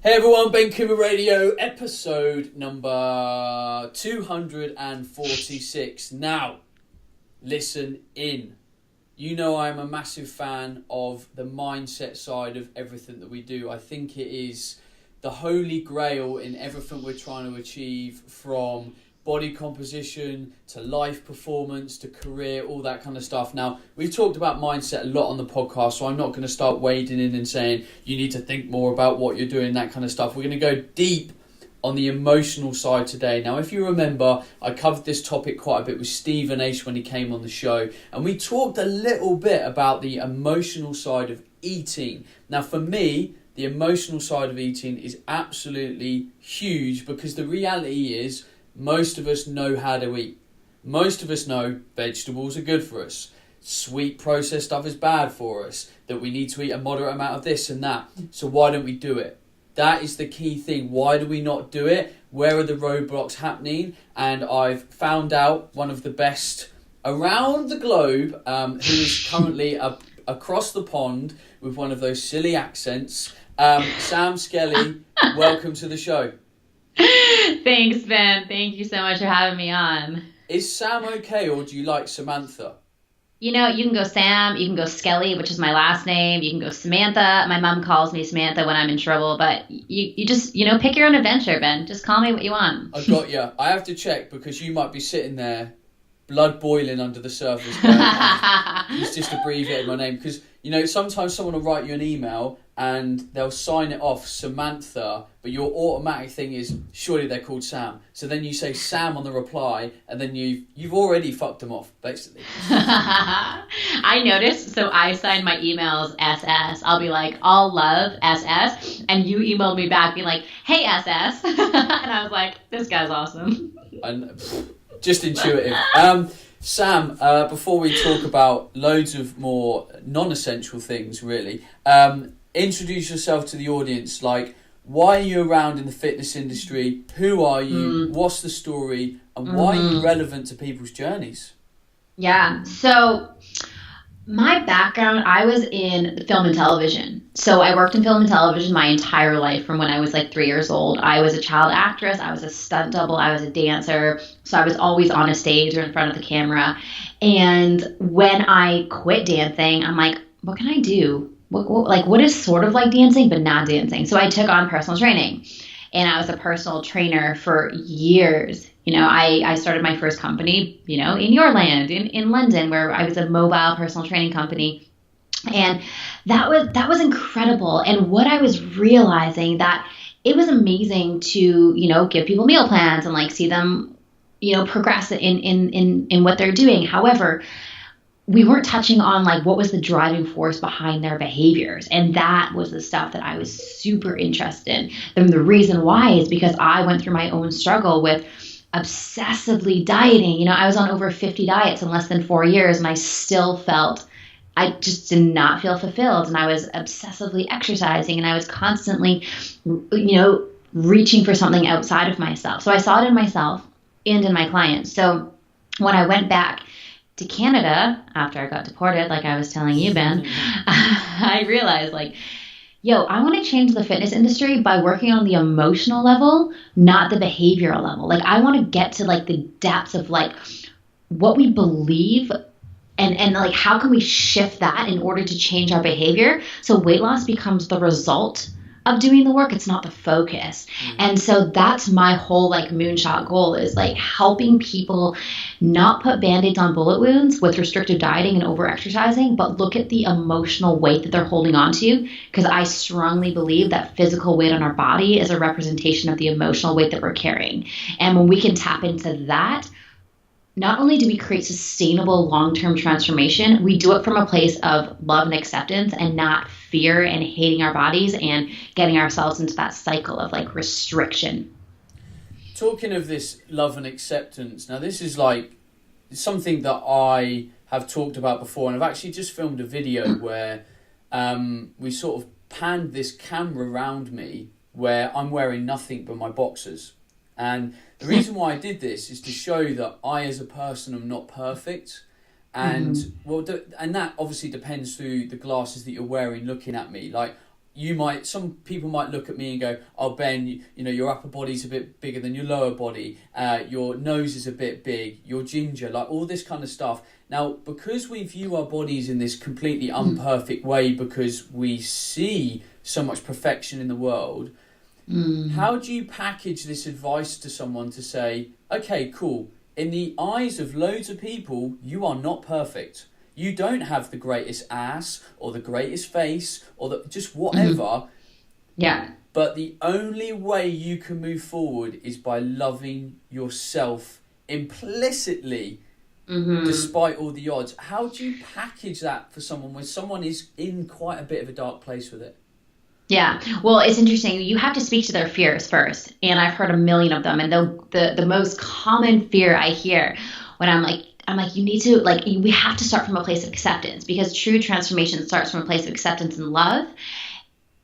Hey everyone, Ben Coomber Radio, episode number 246. Now, listen in. You know I'm a massive fan of the mindset side of everything that we do. I think it is the holy grail in everything we're trying to achieve, from body composition to life performance to career, all that kind of stuff. Now, we've talked about mindset a lot on the podcast, so I'm not going to start wading in and saying you need to think more about what you're doing, that kind of stuff. We're going to go deep on the emotional side today. Now, if you remember, I covered this topic quite a bit with Stephen Ace when he came on the show, and we talked a little bit about the emotional side of eating. Now, for me, the emotional side of eating is absolutely huge, because the reality is most of us know how to eat. Most of us know vegetables are good for us. Sweet processed stuff is bad for us. That we need to eat a moderate amount of this and that. So why don't we do it? That is the key thing. Why do we not do it? Where are the roadblocks happening? And I've found out one of the best around the globe, who is currently across the pond with one of those silly accents. Sam Skelly, welcome to the show. Thanks, Ben. Thank you so much for having me on. Is Sam okay, or do you like Samantha? You know, you can go Sam, you can go Skelly, which is my last name. You can go Samantha. My mom calls me Samantha when I'm in trouble, but you just, pick your own adventure, Ben. Just call me what you want. I got you. I have to check, because you might be sitting there, blood boiling under the surface. He's just abbreviated my name, because, sometimes someone will write you an email and they'll sign it off Samantha, but your automatic thing is, surely they're called Sam. So then you say Sam on the reply, and then you've already fucked them off, basically. I noticed, so I sign my emails SS. I'll be like, all love, SS, and you emailed me back being like, hey, SS. And I was like, this guy's awesome. And just intuitive. Sam, before we talk about loads of more non-essential things, really, introduce yourself to the audience. Like, why are you around in the fitness industry? Who are you? What's the story? And why are you relevant to people's journeys? Yeah, so my background, I was in film and television. So I worked in film and television my entire life from when I was like 3 years old. I was a child actress. I was a stunt double. I was a dancer. So I was always on a stage or in front of the camera. And when I quit dancing, I'm like, what can I do? What is sort of like dancing, but not dancing? So I took on personal training, and I was a personal trainer for years. I started my first company, in your land, in London, where I was a mobile personal training company. And that was incredible. And what I was realizing, that it was amazing to, give people meal plans and see them, progress in what they're doing. However, we weren't touching on what was the driving force behind their behaviors. And that was the stuff that I was super interested in. And the reason why is because I went through my own struggle with obsessively dieting. I was on over 50 diets in less than 4 years, and I still felt, I just did not feel fulfilled. And I was obsessively exercising, and I was constantly, reaching for something outside of myself. So I saw it in myself and in my clients. So when I went back to Canada after I got deported, like I was telling you, Ben, I realized I want to change the fitness industry by working on the emotional level, not the behavioral level. I want to get to the depths of what we believe, and how can we shift that in order to change our behavior, so weight loss becomes the result of doing the work. It's not the focus. And so that's my whole moonshot goal, is helping people not put band-aids on bullet wounds with restrictive dieting and over-exercising, but look at the emotional weight that they're holding on to. Because I strongly believe that physical weight on our body is a representation of the emotional weight that we're carrying. And when we can tap into that, not only do we create sustainable long-term transformation, we do it from a place of love and acceptance, and not fear and hating our bodies and getting ourselves into that cycle of restriction. Talking of this love and acceptance, now this is something that I have talked about before, and I've actually just filmed a video where we sort of panned this camera around me where I'm wearing nothing but my boxers. And the reason why I did this is to show that I, as a person, am not perfect. And and that obviously depends through the glasses that you're wearing looking at me. some people might look at me and go, oh Ben, you know, your upper body's a bit bigger than your lower body, your nose is a bit big, you're ginger, like all this kind of stuff. Now, because we view our bodies in this completely imperfect way, because we see so much perfection in the world, how do you package this advice to someone to say, okay, cool, in the eyes of loads of people, you are not perfect. You don't have the greatest ass or the greatest face or just whatever. Yeah. But the only way you can move forward is by loving yourself implicitly, despite all the odds. How do you package that for someone when someone is in quite a bit of a dark place with it? Yeah. Well, it's interesting. You have to speak to their fears first. And I've heard a million of them. And the most common fear I hear when I'm like, you need to, like, we have to start from a place of acceptance, because true transformation starts from a place of acceptance and love.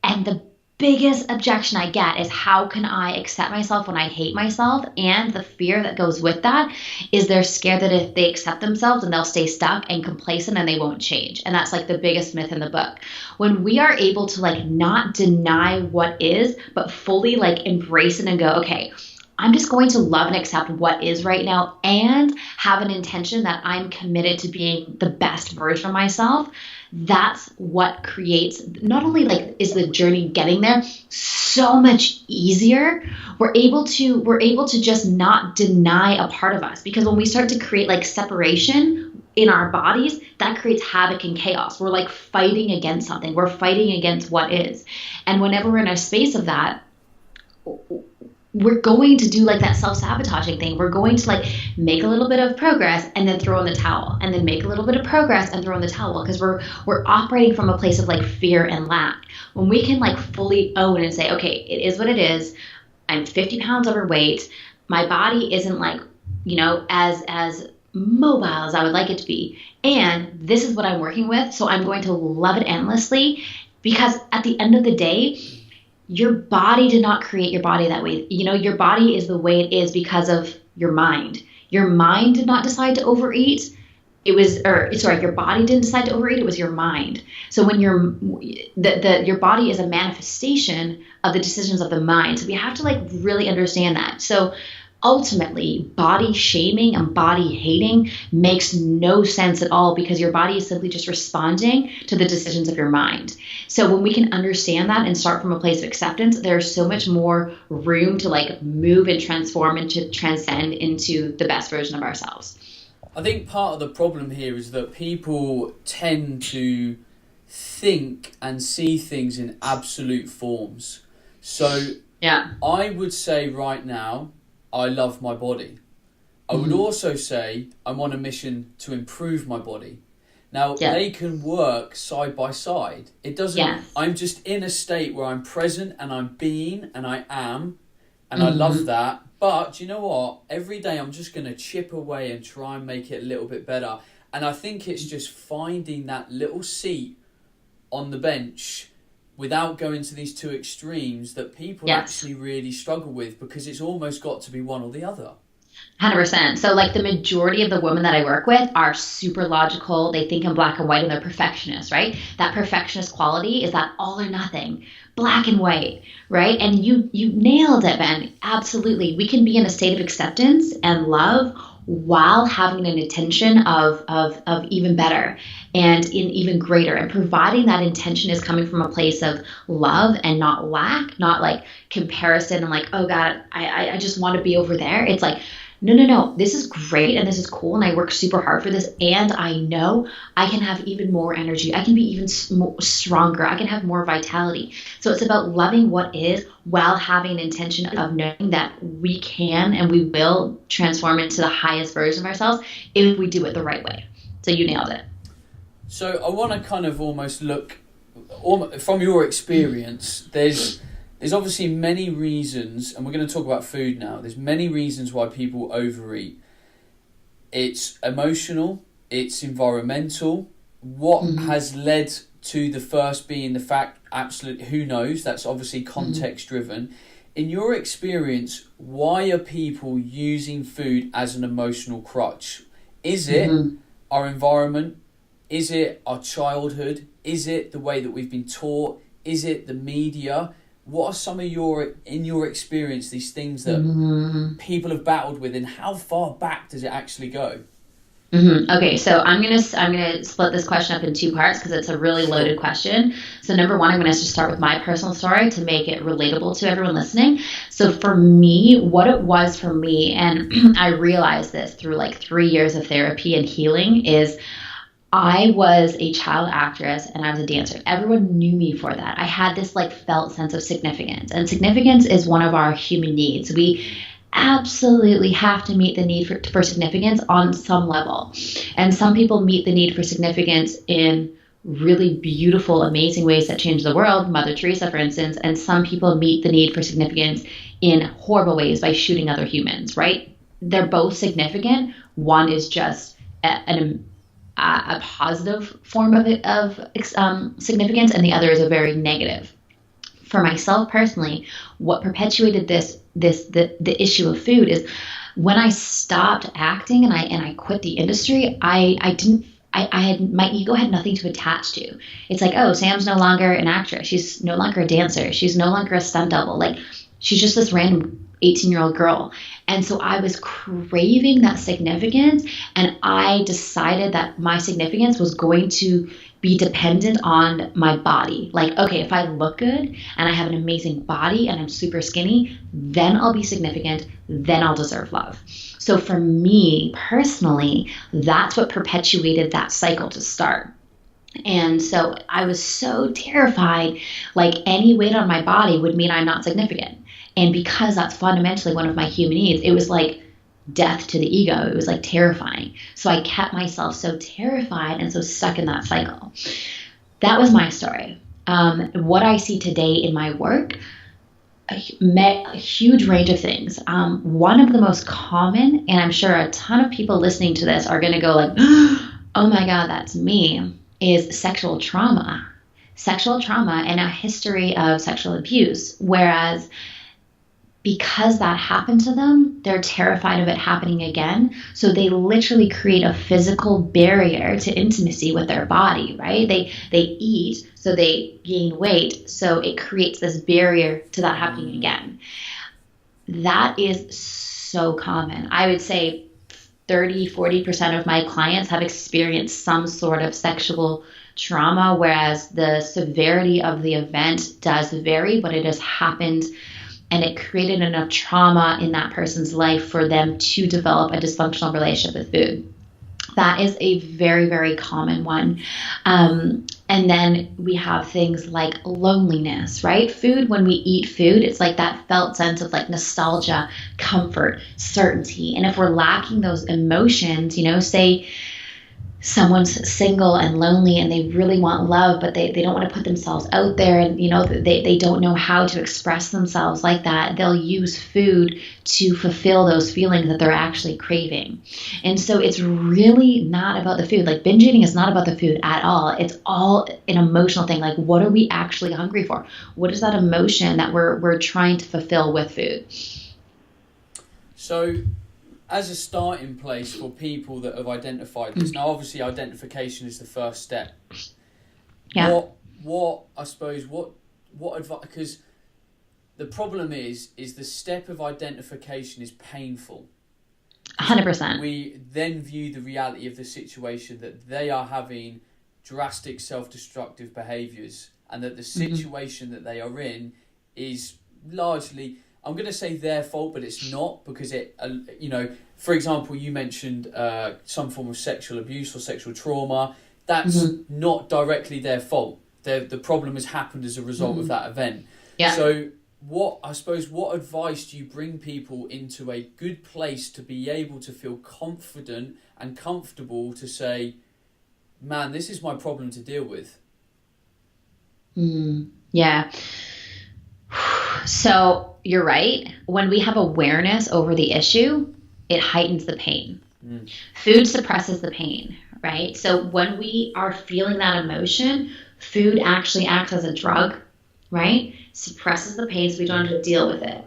And the biggest objection I get is, how can I accept myself when I hate myself? And the fear that goes with that is they're scared that if they accept themselves, and they'll stay stuck and complacent and they won't change. And that's like the biggest myth in the book. When we are able to like not deny what is, but fully like embrace it and go, okay, I'm just going to love and accept what is right now, and have an intention that I'm committed to being the best version of myself. That's what creates, not only like is the journey getting there so much easier, we're able to just not deny a part of us. Because when we start to create like separation in our bodies, that creates havoc and chaos. We're like fighting against something. We're fighting against what is. And whenever we're in a space of that, we're going to do like that self-sabotaging thing. We're going to like make a little bit of progress and then throw in the towel, and then make a little bit of progress and throw in the towel, because we're operating from a place of like fear and lack. When we can like fully own and say, okay, it is what it is. I'm 50 pounds overweight. My body isn't like, you know, as mobile as I would like it to be. And this is what I'm working with. So I'm going to love it endlessly, because at the end of the day, your body did not create your body that way. You know, your body is the way it is because of your mind. Your mind did not decide to overeat. Your body didn't decide to overeat. It was your mind. So when your body is a manifestation of the decisions of the mind. So we have to like really understand that. So ultimately, body shaming and body hating makes no sense at all, because your body is simply just responding to the decisions of your mind. So when we can understand that and start from a place of acceptance, there's so much more room to like move and transform and to transcend into the best version of ourselves. I think part of the problem here is that people tend to think and see things in absolute forms. So yeah, I would say right now, I love my body. I would also say I'm on a mission to improve my body. Now, they can work side by side. It doesn't, I'm just in a state where I'm present and I'm being and I am, and I love that. But do you know what? Every day I'm just going to chip away and try and make it a little bit better. And I think it's just finding that little seat on the bench without going to these two extremes that people actually really struggle with, because it's almost got to be one or the other. 100%. So like the majority of the women that I work with are super logical. They think in black and white, and they're perfectionists, right? That perfectionist quality is that all or nothing, black and white, right? And you nailed it, Ben. Absolutely. We can be in a state of acceptance and love while having an intention of even better and in even greater. And providing that intention is coming from a place of love and not lack, not like comparison and like, oh God, I just want to be over there. It's like, no, this is great and this is cool and I work super hard for this, and I know I can have even more energy. I can be even stronger. I can have more vitality. So it's about loving what is while having an intention of knowing that we can and we will transform into the highest version of ourselves if we do it the right way. So you nailed it. So I want to kind of almost look, from your experience, there's obviously many reasons, and we're going to talk about food now. There's many reasons why people overeat. It's emotional, it's environmental. What has led to the first being the fact, absolutely, who knows? That's obviously context driven. In your experience, why are people using food as an emotional crutch? Is it our environment? Is it our childhood? Is it the way that we've been taught? Is it the media? What are some of in your experience, these things that people have battled with, and how far back does it actually go? Okay, so I'm gonna split this question up in two parts because it's a really loaded question. So number one, I'm gonna just start with my personal story to make it relatable to everyone listening. So for me, what it was for me, and I realized this through like 3 years of therapy and healing, is I was a child actress and I was a dancer. Everyone knew me for that. I had this like felt sense of significance, and significance is one of our human needs. We absolutely have to meet the need for significance on some level. And some people meet the need for significance in really beautiful, amazing ways that change the world, Mother Teresa, for instance, and some people meet the need for significance in horrible ways by shooting other humans, right? They're both significant. One is just a positive form of significance, and the other is a very negative. For myself personally, what perpetuated the issue of food is when I stopped acting and I quit the industry. My ego had nothing to attach to. It's like, oh, Sam's no longer an actress. She's no longer a dancer. She's no longer a stunt double. Like, she's just this random 18-year-old girl. And so I was craving that significance, and I decided that my significance was going to be dependent on my body. Like, okay, if I look good and I have an amazing body and I'm super skinny, then I'll be significant, then I'll deserve love. So for me personally, that's what perpetuated that cycle to start. And so I was so terrified, like any weight on my body would mean I'm not significant. And because that's fundamentally one of my human needs, it was like death to the ego. It was like terrifying. So I kept myself so terrified and so stuck in that cycle. That was my story. What I see today in my work, a huge range of things. One of the most common, and I'm sure a ton of people listening to this are going to go like, oh my God, that's me, is sexual trauma. Sexual trauma and a history of sexual abuse. Whereas because that happened to them, they're terrified of it happening again. So they literally create a physical barrier to intimacy with their body, right? They eat, so they gain weight. So it creates this barrier to that happening again. That is so common. I would say 30-40% of my clients have experienced some sort of sexual trauma, whereas the severity of the event does vary, but it has happened and it created enough trauma in that person's life for them to develop a dysfunctional relationship with food. That is a very, very common one. And then we have things like loneliness, right? Food, when we eat food, it's like that felt sense of like nostalgia, comfort, certainty. And if we're lacking those emotions, say someone's single and lonely and they really want love, but they don't want to put themselves out there, and they don't know how to express themselves like that, they'll use food to fulfill those feelings that they're actually craving. And so it's really not about the food. Like, binge eating is not about the food at all. It's all an emotional thing. Like, what are we actually hungry for? What is that emotion that we're trying to fulfill with food? So as a starting place for people that have identified this, now obviously identification is the first step. Yeah. What advice? Because the problem is the step of identification is painful. 100%. We then view the reality of the situation that they are having drastic self-destructive behaviours, and that the situation that they are in is largely, I'm going to say their fault, but it's not, because for example, you mentioned some form of sexual abuse or sexual trauma. That's not directly their fault. The problem has happened as a result of that event. Yeah. So what advice do you bring people into a good place to be able to feel confident and comfortable to say, man, this is my problem to deal with? Yeah. So you're right. When we have awareness over the issue, it heightens the pain. Food suppresses the pain, right? So when we are feeling that emotion, food actually acts as a drug, right? Suppresses the pain so we don't have to deal with it.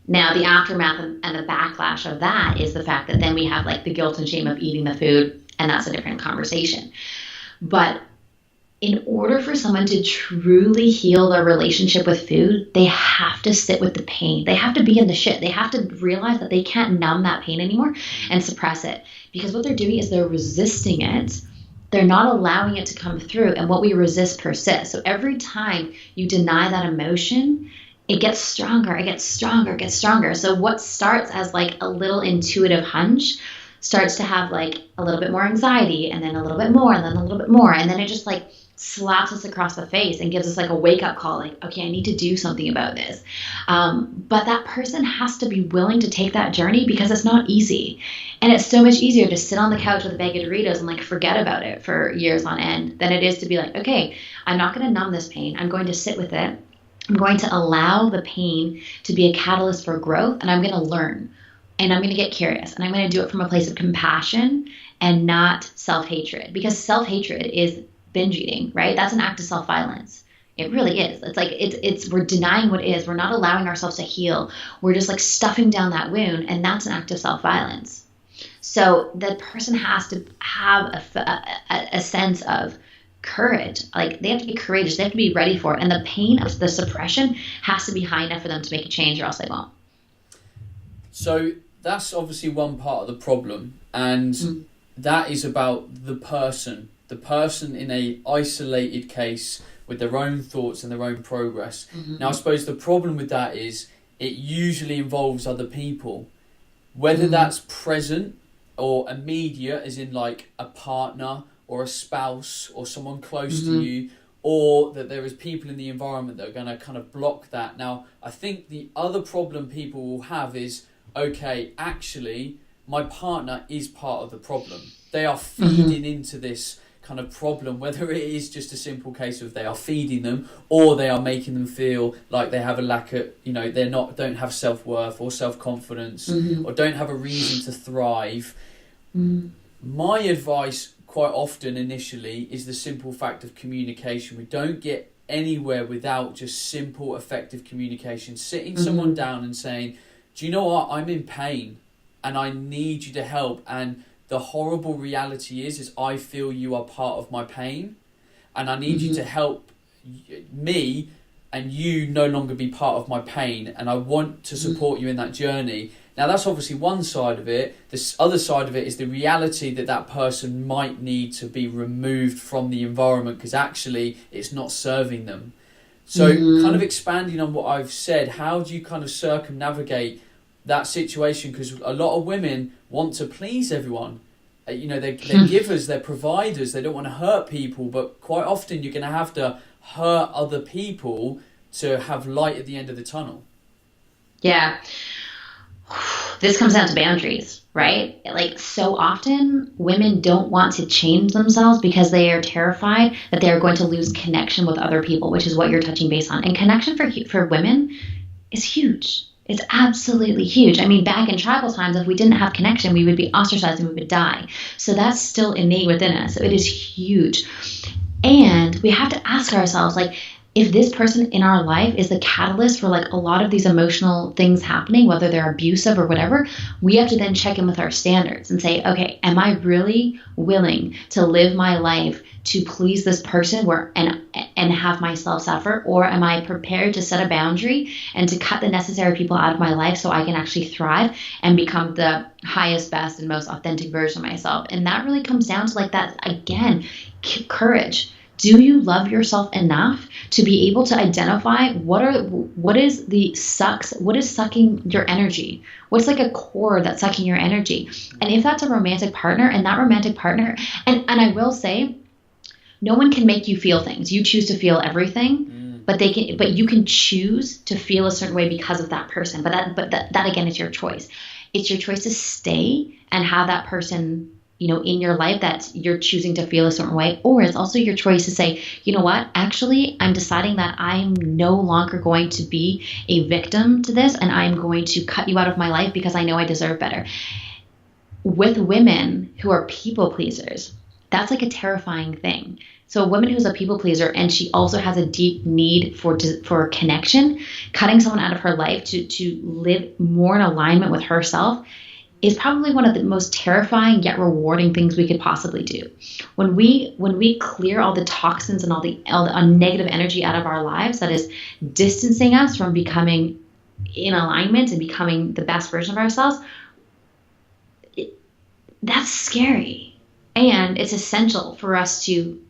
Now, the aftermath and the backlash of that is the fact that then we have like the guilt and shame of eating the food, and that's a different conversation. But in order for someone to truly heal their relationship with food, they have to sit with the pain. They have to be in the shit. They have to realize that they can't numb that pain anymore and suppress it. Because what they're doing is they're resisting it. They're not allowing it to come through. And what we resist persists. So every time you deny that emotion, it gets stronger, it gets stronger, it gets stronger. So what starts as like a little intuitive hunch starts to have like a little bit more anxiety, and then a little bit more, and then a little bit more. And then it just like slaps us across the face and gives us like a wake up call, like, okay, I need to do something about this. But that person has to be willing to take that journey, because it's not easy. And it's so much easier to sit on the couch with a bag of Doritos and like forget about it for years on end than it is to be like, okay, I'm not going to numb this pain. I'm going to sit with it. I'm going to allow the pain to be a catalyst for growth, and I'm going to learn, and I'm going to get curious, and I'm going to do it from a place of compassion and not self-hatred, because self-hatred is binge eating, right? That's an act of self-violence. It really is. It's like, it's we're denying what is. We're not allowing ourselves to heal. We're just like stuffing down that wound, and that's an act of self-violence. So the person has to have a sense of courage. Like, they have to be courageous. They have to be ready for it. And the pain of the suppression has to be high enough for them to make a change, or else they won't. So that's obviously one part of the problem. And that is about the person in a isolated case with their own thoughts and their own progress. Now, I suppose the problem with that is it usually involves other people, whether that's present or immediate, as in like a partner or a spouse or someone close to you, or that there is people in the environment that are going to kind of block that. Now, I think the other problem people will have is, okay, actually, my partner is part of the problem. They are feeding into this kind of problem, whether it is just a simple case of they are feeding them, or they are making them feel like they have a lack of, don't have self-worth or self-confidence, or don't have a reason to thrive. My advice quite often initially is the simple fact of communication. We don't get anywhere without just simple, effective communication. Sitting someone down and saying, do you know what, I'm in pain and I need you to help, and the horrible reality is I feel you are part of my pain, and I need you to help me and you no longer be part of my pain, and I want to support you in that journey. Now, that's obviously one side of it. This other side of it is the reality that that person might need to be removed from the environment because actually it's not serving them. So kind of expanding on what I've said, how do you kind of circumnavigate that situation? Because a lot of women want to please everyone. They're givers, they're providers, they don't want to hurt people, but quite often you're going to have to hurt other people to have light at the end of the tunnel. Yeah. This comes down to boundaries, right? Like, so often women don't want to change themselves because they are terrified that they are going to lose connection with other people, which is what you're touching base on. And connection for women is huge. It's absolutely huge. I mean, back in tribal times, if we didn't have connection, we would be ostracized and we would die. So that's still innate within us. So it is huge. And we have to ask ourselves, like, if this person in our life is the catalyst for like a lot of these emotional things happening, whether they're abusive or whatever, we have to then check in with our standards and say, okay, am I really willing to live my life to please this person and have myself suffer? Or am I prepared to set a boundary and to cut the necessary people out of my life so I can actually thrive and become the highest, best, and most authentic version of myself? And that really comes down to like that, again, courage. Do you love yourself enough to be able to identify what is sucking your energy? What's like a cord that's sucking your energy? And if that's a romantic partner, and that romantic partner, and I will say, no one can make you feel things. You choose to feel everything, but you can choose to feel a certain way because of that person. But that again is your choice. It's your choice to stay and have that person, in your life that you're choosing to feel a certain way. Or it's also your choice to say, you know what, actually, I'm deciding that I'm no longer going to be a victim to this, and I'm going to cut you out of my life because I know I deserve better. With women who are people pleasers, that's like a terrifying thing. So a woman who's a people pleaser and she also has a deep need for connection, cutting someone out of her life to live more in alignment with herself is probably one of the most terrifying yet rewarding things we could possibly do. When we clear all the toxins and all the negative energy out of our lives that is distancing us from becoming in alignment and becoming the best version of ourselves, that's scary. And it's essential for us to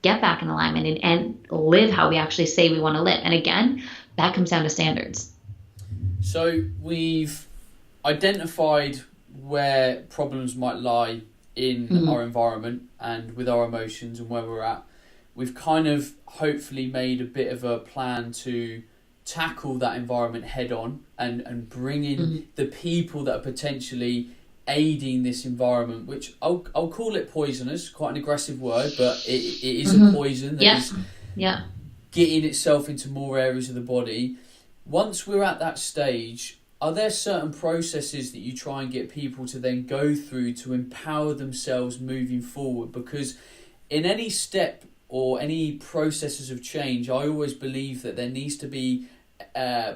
get back in alignment and live how we actually say we want to live. And again, that comes down to standards. So we've identified where problems might lie in our environment and with our emotions and where we're at. We've kind of hopefully made a bit of a plan to tackle that environment head on and bring in the people that are potentially aiding this environment, which I'll call it poisonous, quite an aggressive word, but it is a poison that is getting itself into more areas of the body. Once we're at that stage, are there certain processes that you try and get people to then go through to empower themselves moving forward? Because in any step or any processes of change, I always believe that there needs to be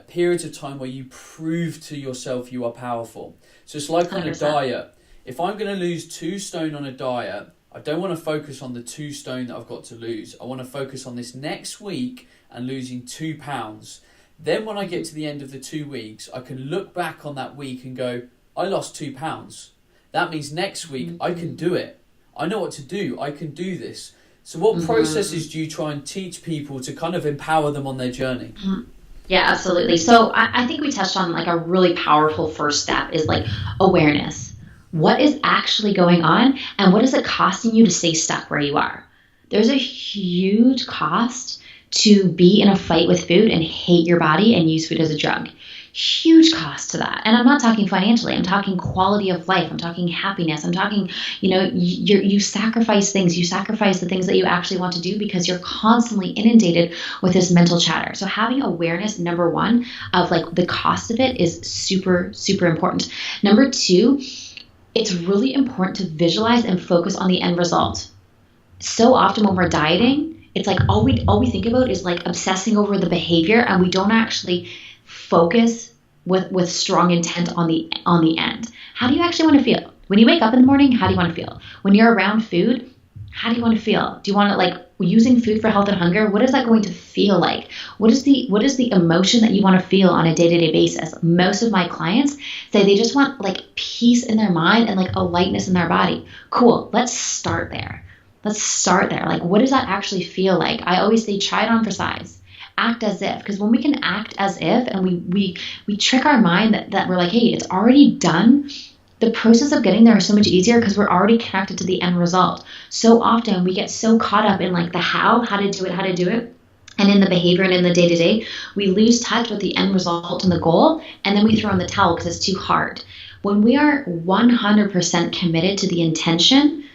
periods of time where you prove to yourself you are powerful. So it's like 100%. On a diet. If I'm going to lose 2 stone on a diet, I don't want to focus on the 2 stone that I've got to lose. I want to focus on this next week and losing 2 pounds. Then when I get to the end of the 2 weeks, I can look back on that week and go, I lost 2 pounds. That means next week I can do it. I know what to do. I can do this. So what processes do you try and teach people to kind of empower them on their journey? Yeah, absolutely. So I think we touched on like a really powerful first step is like awareness. What is actually going on and what is it costing you to stay stuck where you are? There's a huge cost to be in a fight with food and hate your body and use food as a drug. Huge cost to that. And I'm not talking financially. I'm talking quality of life. I'm talking happiness. I'm talking, you sacrifice things. You sacrifice the things that you actually want to do because you're constantly inundated with this mental chatter. So having awareness, number one, of like the cost of it is super, super important. Number two, it's really important to visualize and focus on the end result. So often when we're dieting, it's like all we think about is like obsessing over the behavior, and we don't actually focus with strong intent on the end. How do you actually want to feel? When you wake up in the morning, how do you want to feel? When you're around food, how do you want to feel? Do you want to like using food for health and hunger? What is that going to feel like? What is the emotion that you want to feel on a day-to-day basis? Most of my clients say they just want like peace in their mind and like a lightness in their body. Cool. Let's start there. Like, what does that actually feel like? I always say, try it on for size. Act as if, because when we can act as if and we trick our mind that we're like, hey, it's already done, the process of getting there is so much easier because we're already connected to the end result. So often we get so caught up in like the how to do it, and in the behavior and in the day-to-day, we lose touch with the end result and the goal, and then we throw in the towel because it's too hard. When we are 100% committed to the intention,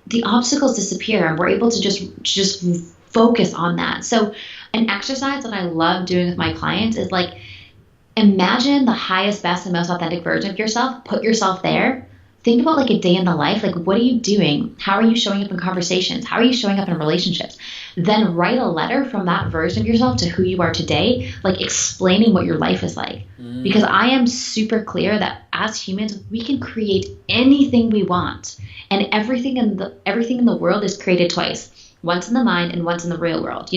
the obstacles disappear and we're able to just focus on that. So an exercise that I love doing with my clients is like, imagine the highest, best, and most authentic version of yourself. Put yourself there. Think about like a day in the life. Like, what are you doing? How are you showing up in conversations? How are you showing up in relationships? Then write a letter from that version of yourself to who you are today, like explaining what your life is like. Because I am super clear that as humans, we can create anything we want. And everything in the world is created twice. Once in the mind and once in the real world.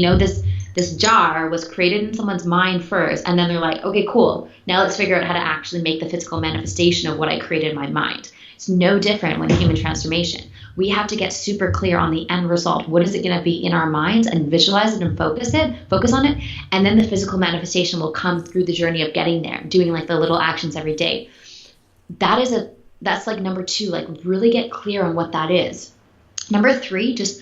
This jar was created in someone's mind first, and then they're like, okay, cool. Now let's figure out how to actually make the physical manifestation of what I created in my mind. It's no different when human transformation. We have to get super clear on the end result. What is it going to be in our minds, and visualize it and focus on it. And then the physical manifestation will come through the journey of getting there, doing like the little actions every day. That's like number two, like really get clear on what that is. Number three, just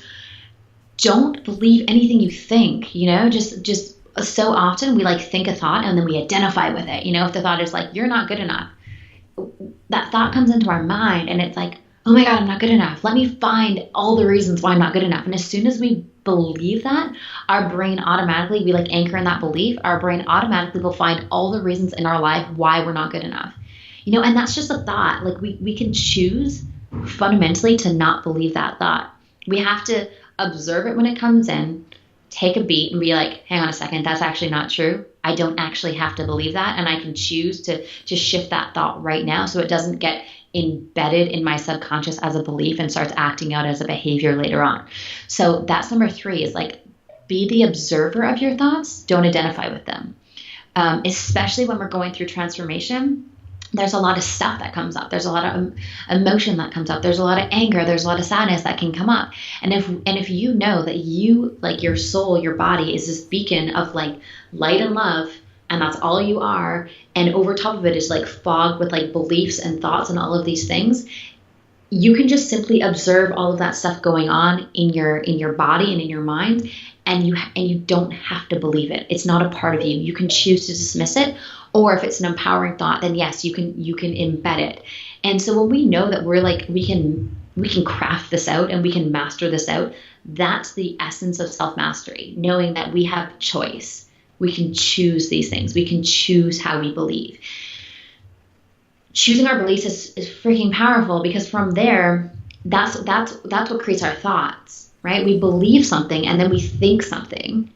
don't believe anything you think, just so often we like think a thought and then we identify with it. If the thought is like, you're not good enough, that thought comes into our mind and it's like, oh my God, I'm not good enough. Let me find all the reasons why I'm not good enough. And as soon as we believe that, our brain automatically, we like anchor in that belief, our brain automatically will find all the reasons in our life why we're not good enough. And that's just a thought. Like we can choose fundamentally to not believe that thought. We have to observe it when it comes in, take a beat and be like, hang on a second, that's actually not true. I don't actually have to believe that. And I can choose to shift that thought right now so it doesn't get embedded in my subconscious as a belief and starts acting out as a behavior later on. So that's number 3, is like, be the observer of your thoughts. Don't identify with them. Especially when we're going through transformation, there's a lot of stuff that comes up. There's a lot of emotion that comes up. There's a lot of anger. There's a lot of sadness that can come up. And if you know that you, like, your soul, your body is this beacon of like light and love, and that's all you are, and over top of it is like fog with like beliefs and thoughts and all of these things, you can just simply observe all of that stuff going on in your body and in your mind, and you don't have to believe it. It's not a part of you. You can choose to dismiss it, or if it's an empowering thought, then yes, you can embed it. And so when we know that we're like, we can craft this out and we can master this out, that's the essence of self-mastery, knowing that we have choice. We can choose these things. We can choose how we believe. Choosing our beliefs is freaking powerful, because from there, that's what creates our thoughts, right? We believe something, and then we think something.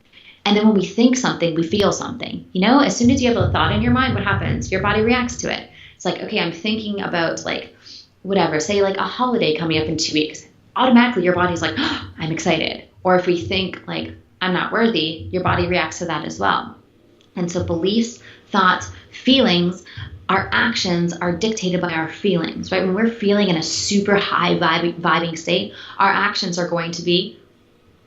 And then when we think something, we feel something. You know, as soon as you have a thought in your mind, what happens? Your body reacts to it. It's like, okay, I'm thinking about like whatever, say like a holiday coming up in 2 weeks. Automatically your body's like, oh, I'm excited. Or if we think like, I'm not worthy, your body reacts to that as well. And so beliefs, thoughts, feelings, our actions are dictated by our feelings, right? When we're feeling in a super high vibing state, our actions are going to be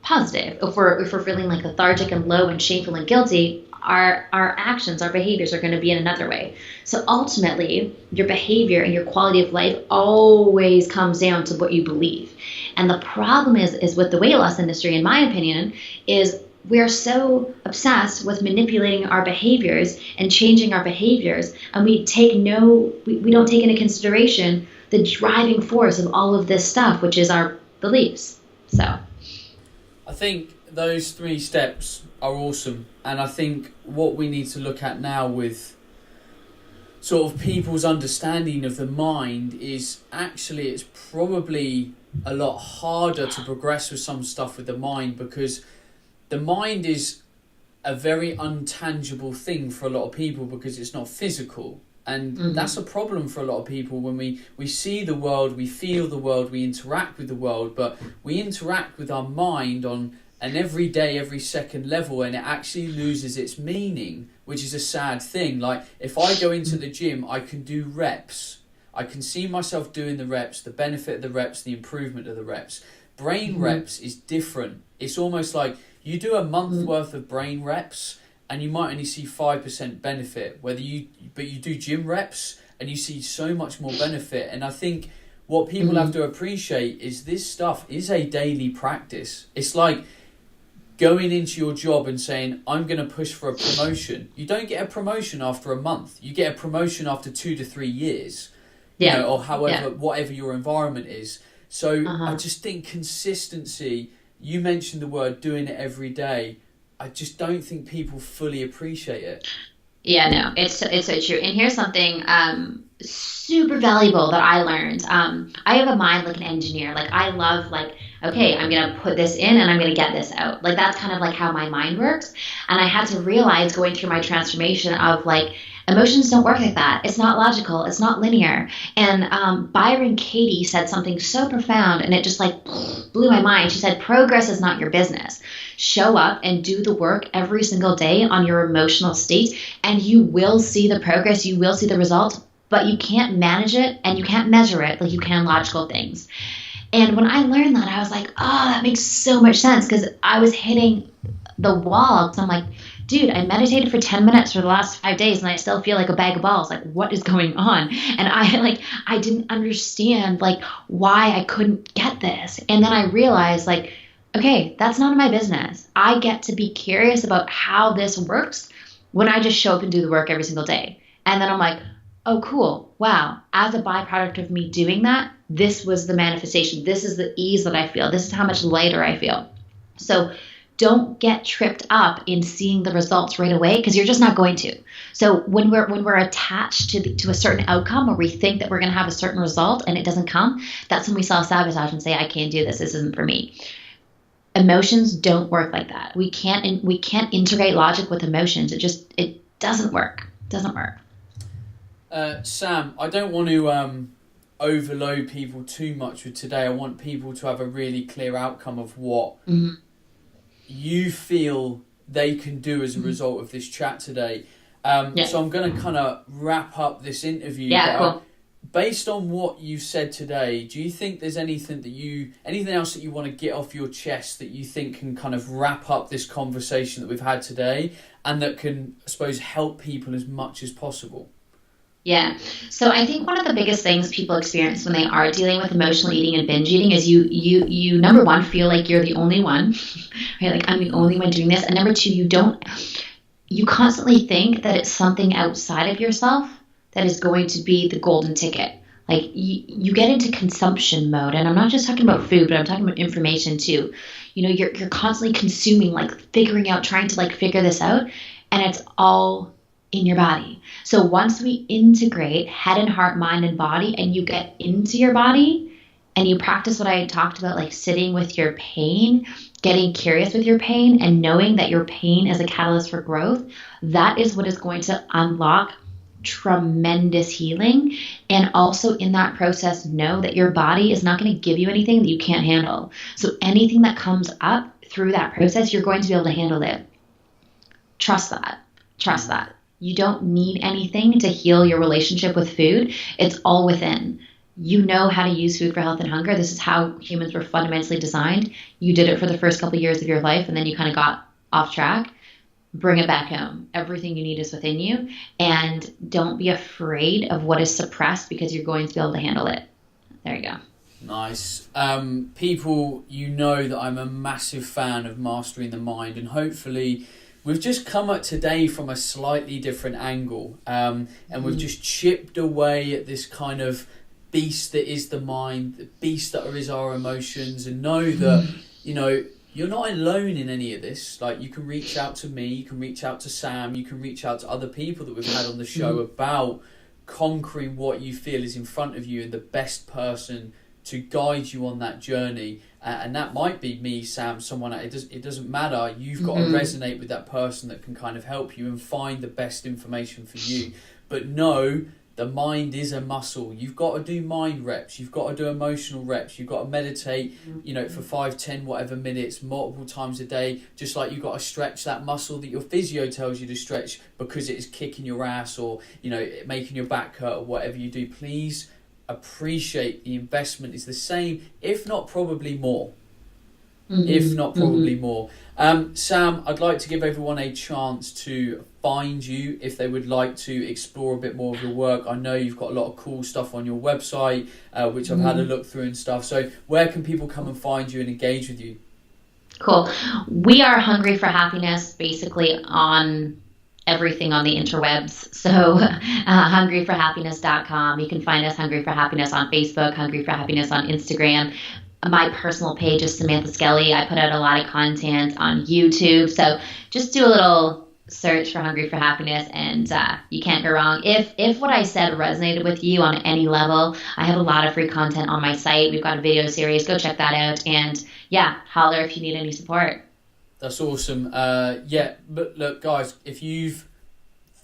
positive. If we're feeling like lethargic and low and shameful and guilty, our actions, our behaviors are going to be in another way. So ultimately, your behavior and your quality of life always comes down to what you believe. And the problem is with the weight loss industry, in my opinion, is we're so obsessed with manipulating our behaviors and changing our behaviors, and we don't take into consideration the driving force of all of this stuff, which is our beliefs. So I think those 3 steps are awesome, and I think what we need to look at now with sort of people's understanding of the mind is actually it's probably a lot harder to progress with some stuff with the mind, because the mind is a very untangible thing for a lot of people, because it's not physical. And that's a problem for a lot of people. When we see the world, we feel the world, we interact with the world, but we interact with our mind on an everyday, every second level, and it actually loses its meaning, which is a sad thing. Like, if I go into the gym, I can do reps. I can see myself doing the reps, the benefit of the reps, the improvement of the reps. Brain reps is different. It's almost like you do a month worth of brain reps and you might only see 5% benefit, but you do gym reps and you see so much more benefit. And I think what people have to appreciate is this stuff is a daily practice. It's like going into your job and saying, I'm going to push for a promotion. You don't get a promotion after a month. You get a promotion after 2 to 3 years, you know, or however, whatever your environment is. So I just think consistency, you mentioned the word doing it every day. I just don't think people fully appreciate it. Yeah, no, it's so true. And here's something super valuable that I learned. I have a mind like an engineer. Like, I love, like, okay, I'm going to put this in and I'm going to get this out. Like, that's kind of like how my mind works. And I had to realize going through my transformation of, like, emotions don't work like that. It's not logical. It's not linear. And Byron Katie said something so profound, and it just, like, blew my mind. She said, progress is not your business. Show up and do the work every single day on your emotional state, and you will see the progress. You will see the results, but you can't manage it and you can't measure it like you can logical things. And when I learned that, I was like, oh, that makes so much sense, because I was hitting the wall. So I'm like, dude, I meditated for 10 minutes for the last 5 days and I still feel like a bag of balls. Like, what is going on? And I didn't understand, like, why I couldn't get this. And then I realized, like, okay, that's none of my business. I get to be curious about how this works when I just show up and do the work every single day. And then I'm like, oh, cool. Wow. As a byproduct of me doing that, this was the manifestation. This is the ease that I feel. This is how much lighter I feel. So don't get tripped up in seeing the results right away, because you're just not going to. So when we're attached to a certain outcome, or we think that we're going to have a certain result and it doesn't come, that's when we self-sabotage and say, I can't do this. This isn't for me. Emotions don't work like that. We can't integrate logic with emotions. It doesn't work. It doesn't work. Sam, I don't want to overload people too much with today. I want people to have a really clear outcome of what you feel they can do as a result of this chat today. So I'm going to kind of wrap up this interview. Yeah, cool. Based on what you've said today, do you think there's anything else that you want to get off your chest that you think can kind of wrap up this conversation that we've had today and that can, I suppose, help people as much as possible? Yeah. So I think one of the biggest things people experience when they are dealing with emotional eating and binge eating is you number one, feel like you're the only one, right? Like, I'm the only one doing this. And number two, you constantly think that it's something outside of yourself that is going to be the golden ticket. Like, you get into consumption mode, and I'm not just talking about food, but I'm talking about information too. You're constantly consuming, like figuring out, trying to like figure this out, and it's all in your body. So once we integrate head and heart, mind and body, and you get into your body and you practice what I talked about, like sitting with your pain, getting curious with your pain, and knowing that your pain is a catalyst for growth, that is what is going to unlock tremendous healing. And also in that process, know that your body is not going to give you anything that you can't handle. So anything that comes up through that process, you're going to be able to handle it. Trust that. Trust that. You don't need anything to heal your relationship with food. It's all within. You know how to use food for health and hunger. This is how humans were fundamentally designed. You did it for the first couple of years of your life, and then you kind of got off track. Bring it back home. Everything you need is within you. And don't be afraid of what is suppressed, because you're going to be able to handle it. There you go. Nice. People, that I'm a massive fan of Mastering the Mind, and hopefully we've just come at today from a slightly different angle, and we've just chipped away at this kind of beast that is the mind, the beast that is our emotions, and know that, you're not alone in any of this. Like, you can reach out to me, you can reach out to Sam, you can reach out to other people that we've had on the show about conquering what you feel is in front of you and the best person to guide you on that journey. And that might be me, Sam, someone. It doesn't matter. You've got to resonate with that person that can kind of help you and find the best information for you. But know the mind is a muscle. You've got to do mind reps. You've got to do emotional reps. You've got to meditate, for 5, 10, whatever minutes, multiple times a day. Just like you've got to stretch that muscle that your physio tells you to stretch because it is kicking your ass or, making your back hurt or whatever you do. Please appreciate the investment is the same, if not probably more. If not probably more. Sam, I'd like to give everyone a chance to find you if they would like to explore a bit more of your work. I know you've got a lot of cool stuff on your website, which I've had a look through and stuff. So where can people come and find you and engage with you? Cool. We are Hungry for Happiness, basically on everything on the interwebs. So hungryforhappiness.com. You can find us Hungry for Happiness on Facebook, Hungry for Happiness on Instagram. My personal page is Samantha Skelly. I put out a lot of content on YouTube. So just do a little search for Hungry for Happiness, and you can't go wrong. If what I said resonated with you on any level, I have a lot of free content on my site. We've got a video series. Go check that out. And holler if you need any support. That's awesome. But look, guys, if you've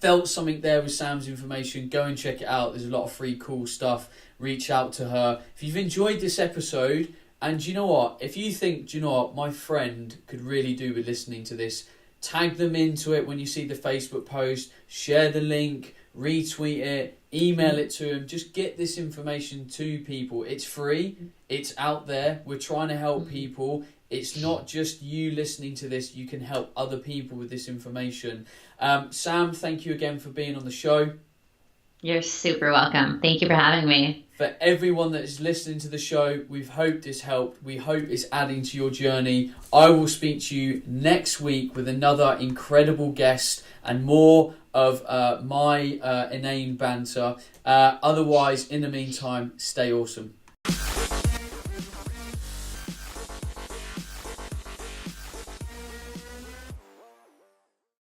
felt something there with Sam's information, go and check it out. There's a lot of free cool stuff. Reach out to her. If you've enjoyed this episode, and you know what, if you think, my friend could really do with listening to this, tag them into it when you see the Facebook post, share the link, retweet it, email it to them. Just get this information to people. It's free. It's out there. We're trying to help people. It's not just you listening to this. You can help other people with this information. Sam, thank you again for being on the show. You're super welcome. Thank you for having me. For everyone that is listening to the show, we've hoped this helped. We hope it's adding to your journey. I will speak to you next week with another incredible guest and more of my inane banter. Otherwise, in the meantime, stay awesome.